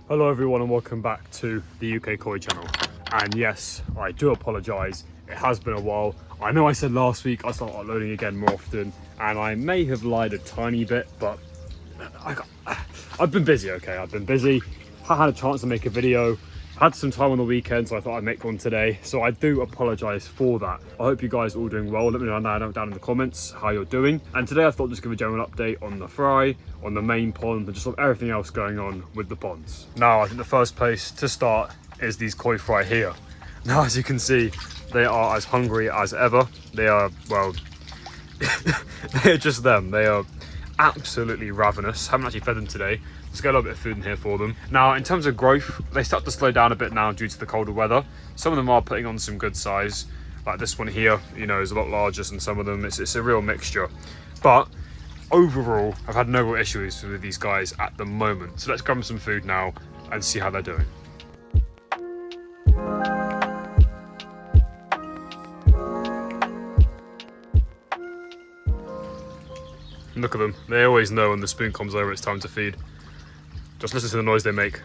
Hello everyone and welcome back to the UK Koi channel. And yes, I do apologise, it has been a while. I know I said last week I'll start uploading again more often, and I may have lied a tiny bit, but I've been busy, okay? I've been busy, I had a chance to make a video, had some time on the weekend, so I thought I'd make one today. So I do apologise for that. I hope you guys are all doing well. Let me know down in the comments how you're doing. And today I thought I'd just give a general update on the fry, on the main pond, and just sort of everything else going on with the ponds. Now, I think the first place to start is these koi fry here. Now, as you can see, they are as hungry as ever. They are, well, they're just them. They are absolutely ravenous. Haven't actually fed them today. Let's get a little bit of food in here for them. Now, in terms of growth, they start to slow down a bit now due to the colder weather. Some of them are putting on some good size. Like this one here, you know, is a lot larger than some of them. It's a real mixture. But overall, I've had no real issues with these guys at the moment. So let's grab them some food now and see how they're doing. Look at them. They always know when the spoon comes over, it's time to feed. Just listen to the noise they make.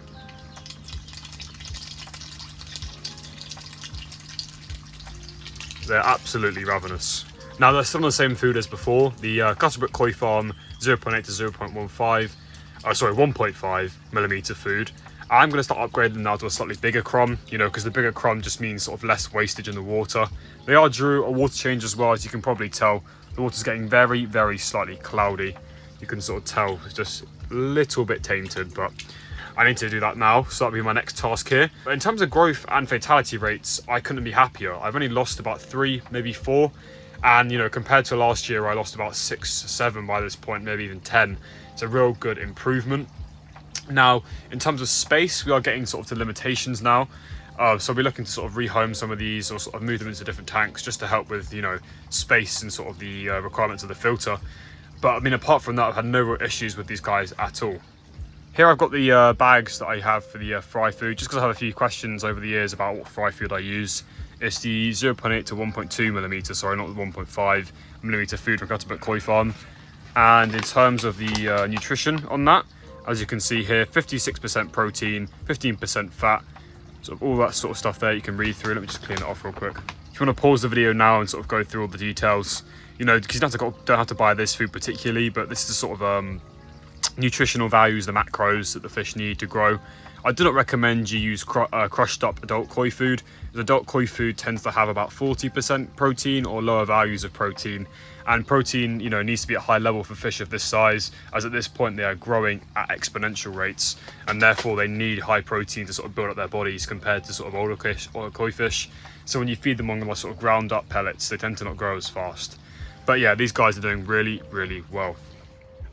They're absolutely ravenous. Now they're still on the same food as before. The Cuttlebrook Koi Farm 0.8 to 1.5 millimeter food. I'm going to start upgrading them now to a slightly bigger crumb, you know, because the bigger crumb just means sort of less wastage in the water. They are due a water change as well, as you can probably tell. The water's getting very, very slightly cloudy. You can sort of tell it's just a little bit tainted, but I need to do that now, so that'll be my next task here. But in terms of growth and fatality rates, I couldn't be happier. I've only lost about 3, maybe 4. And, you know, compared to last year, I lost about 6, 7 by this point, maybe even 10. It's a real good improvement. Now, in terms of space, we are getting sort of to limitations now. So we're looking to sort of rehome some of these or sort of move them into different tanks just to help with, you know, space and sort of the requirements of the filter. But I mean, apart from that, I've had no real issues with these guys at all. Here I've got the bags that I have for the fry food, just because I have a few questions over the years about what fry food I use. It's the 0.8 to 1.2 millimeter, sorry, not the 1.5 millimeter food from Cuttlebrook Koi Farm. And in terms of the nutrition on that, as you can see here, 56% protein, 15% fat, sort of all that sort of stuff there you can read through. Let me just clean it off real quick. If you want to pause the video now and sort of go through all the details, you know, because you don't have to buy this food particularly, but this is the sort of nutritional values, the macros that the fish need to grow. I do not recommend you use crushed up adult koi food. The adult koi food tends to have about 40% protein or lower values of protein. And protein, you know, needs to be at high level for fish of this size, as at this point they are growing at exponential rates, and therefore they need high protein to sort of build up their bodies compared to sort of older koi fish. So when you feed them on the sort of ground up pellets, they tend to not grow as fast. But yeah, these guys are doing really, really well.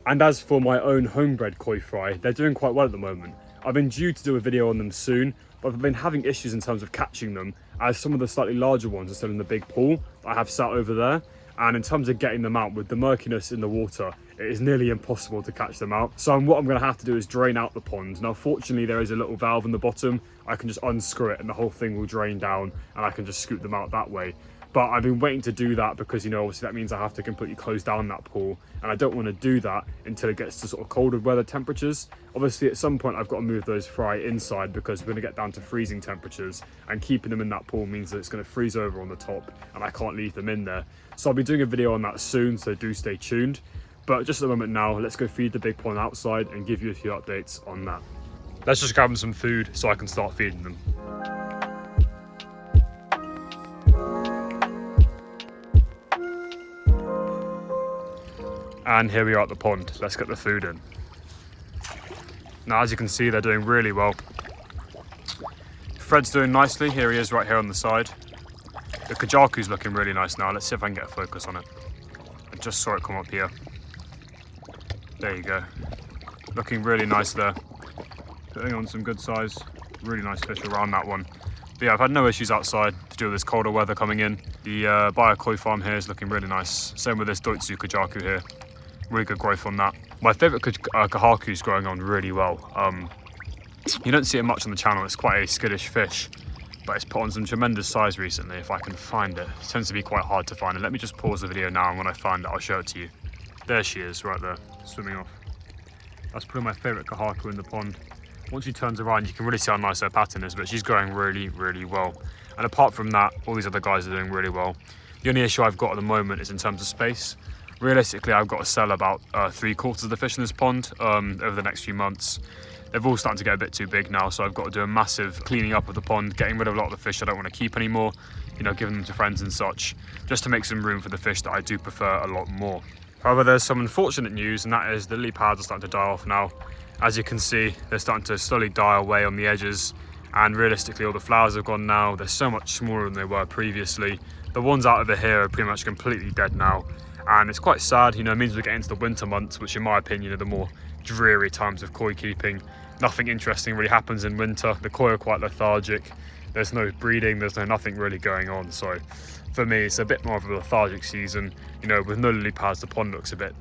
And as for my own homebred koi fry, they're doing quite well at the moment. I've been due to do a video on them soon, but I've been having issues in terms of catching them, as some of the slightly larger ones are still in the big pool that I have sat over there. And in terms of getting them out, with the murkiness in the water, it is nearly impossible to catch them out. So what I'm going to have to do is drain out the pond. Now, fortunately, there is a little valve in the bottom. I can just unscrew it and the whole thing will drain down, and I can just scoop them out that way. But I've been waiting to do that because, you know, obviously that means I have to completely close down that pool, and I don't want to do that until it gets to sort of colder weather temperatures. Obviously at some point I've got to move those fry inside because we're going to get down to freezing temperatures, and keeping them in that pool means that it's going to freeze over on the top and I can't leave them in there. So I'll be doing a video on that soon, so do stay tuned. But just at the moment now, let's go feed the big pond outside and give you a few updates on that. Let's just grab them some food so I can start feeding them. And here we are at the pond. Let's get the food in. Now, as you can see, they're doing really well. Fred's doing nicely. Here he is right here on the side. The Kajaku's looking really nice now. Let's see if I can get a focus on it. I just saw it come up here. There you go. Looking really nice there. Putting on some good size, really nice fish around that one. But yeah, I've had no issues outside to do with this colder weather coming in. The Bio Koi Farm here is looking really nice. Same with this Doitsu Kajaku here. Really good growth on that. My favourite Kahaku is growing on really well. You don't see it much on the channel. It's quite a skittish fish, but it's put on some tremendous size recently, if I can find it. It tends to be quite hard to find it. Let me just pause the video now, and when I find it, I'll show it to you. There she is, right there, swimming off. That's probably my favourite Kahaku in the pond. once she turns around, you can really see how nice her pattern is, but she's going really, really well. And apart from that, all these other guys are doing really well. The only issue I've got at the moment is in terms of space. Realistically, I've got to sell about 3/4 of the fish in this pond over the next few months. They've all starting to get a bit too big now, so I've got to do a massive cleaning up of the pond, getting rid of a lot of the fish I don't want to keep anymore, you know, giving them to friends and such, just to make some room for the fish that I do prefer a lot more. However, there's some unfortunate news, and that is the lily pads are starting to die off now. As you can see, they're starting to slowly die away on the edges, and realistically all the flowers have gone now. They're so much smaller than they were previously. The ones out over here are pretty much completely dead now, and it's quite sad. You know, it means we're getting into the winter months, which in my opinion are the more dreary times of koi keeping. Nothing interesting really happens in winter. The koi are quite lethargic. There's no breeding, there's nothing really going on. So for me, it's a bit more of a lethargic season. You know, with no lily pads, the pond looks a bit,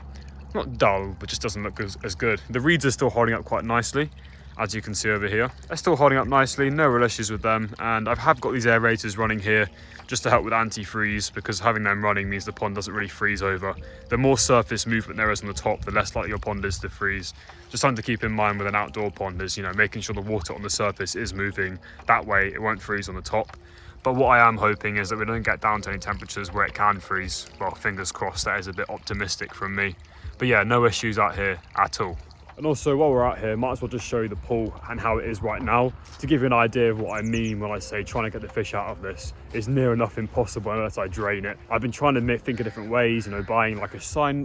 not dull, but just doesn't look as good. The reeds are still holding up quite nicely, as you can see over here. They're still holding up nicely, no real issues with them. And I have got these aerators running here just to help with anti-freeze, because having them running means the pond doesn't really freeze over. The more surface movement there is on the top, the less likely your pond is to freeze. Just something to keep in mind with an outdoor pond is, you know, making sure the water on the surface is moving. That way it won't freeze on the top. But what I am hoping is that we don't get down to any temperatures where it can freeze. Well, fingers crossed, that is a bit optimistic from me. But yeah, no issues out here at all. And also, while we're out here, might as well just show you the pool and how it is right now, to give you an idea of what I mean when I say trying to get the fish out of this is near enough impossible unless I drain it. I've been trying to think of different ways, you know, buying like a seine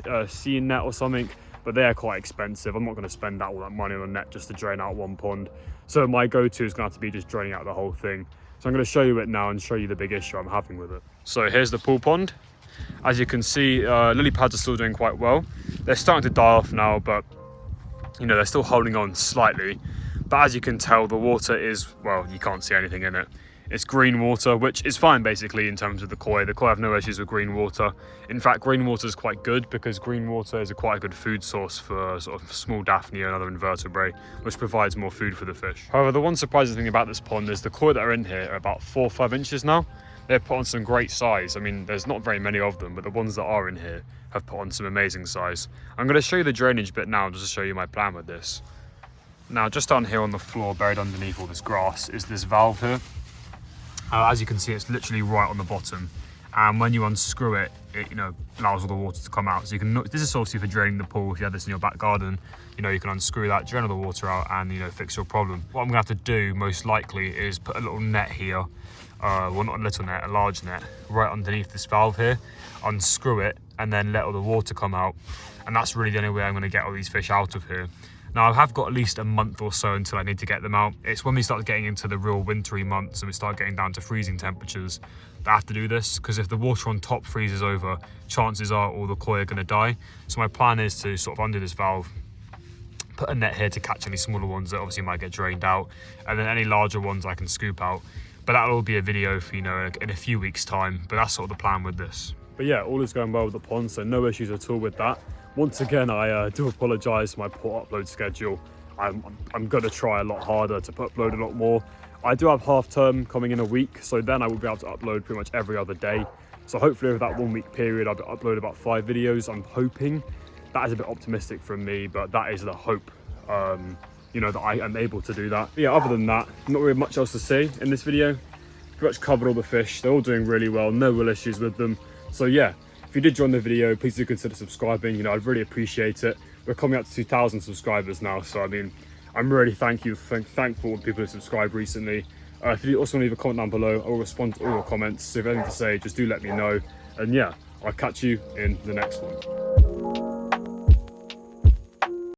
net or something, but they're quite expensive. I'm not going to spend all that money on a net just to drain out one pond. So my go-to is going to have to be just draining out the whole thing. So I'm going to show you it now and show you the big issue I'm having with it. So here's the pool pond. As you can see, lily pads are still doing quite well. They're starting to die off now, but you know, they're still holding on slightly. But as you can tell, the water is, well, you can't see anything in it. It's green water, which is fine basically in terms of the koi. The koi have no issues with green water. In fact, green water is quite good because green water is quite a good food source for sort of small daphnia and other invertebrate, which provides more food for the fish. However, the one surprising thing about this pond is the koi that are in here are about 4 or 5 inches now. They've put on some great size. I mean, there's not very many of them, but the ones that are in here have put on some amazing size. I'm going to show you the drainage bit now just to show you my plan with this. Now, just down here on the floor, buried underneath all this grass, is this valve here. As you can see, it's literally right on the bottom. And when you unscrew it, it, you know, allows all the water to come out. So you can, this is obviously for draining the pool. If you had this in your back garden, you know, you can unscrew that, drain all the water out and, you know, fix your problem. What I'm gonna have to do most likely is put a little net here. Well, not a little net, a large net, right underneath this valve here, unscrew it, and then let all the water come out. And that's really the only way I'm gonna get all these fish out of here. Now, I have got at least a month or so until I need to get them out. It's when we start getting into the real wintry months and we start getting down to freezing temperatures that I have to do this, because if the water on top freezes over, chances are all the koi are gonna die. So my plan is to sort of undo this valve, put a net here to catch any smaller ones that obviously might get drained out, and then any larger ones I can scoop out. But that'll be a video for, you know, in a few weeks' time. But that's sort of the plan with this. But yeah, all is going well with the pond, so no issues at all with that. Once again, I do apologise for my poor upload schedule. I'm going to try a lot harder to upload a lot more. I do have half term coming in a week, so then I will be able to upload pretty much every other day. So hopefully over that 1 week period, I'll upload about 5 videos. I'm hoping. That is a bit optimistic from me, but that is the hope. You know, that I am able to do that. But yeah, other than that, not really much else to say in this video. Pretty much covered all the fish. They're all doing really well, no real issues with them. So yeah, if you did join the video, please do consider subscribing. You know, I'd really appreciate it. We're coming up to 2,000 subscribers now, so I mean, I'm really thankful to people who subscribed recently. If you also want to leave a comment down below, I will respond to all your comments. So if you have anything to say, just do let me know. And yeah, I'll catch you in the next one.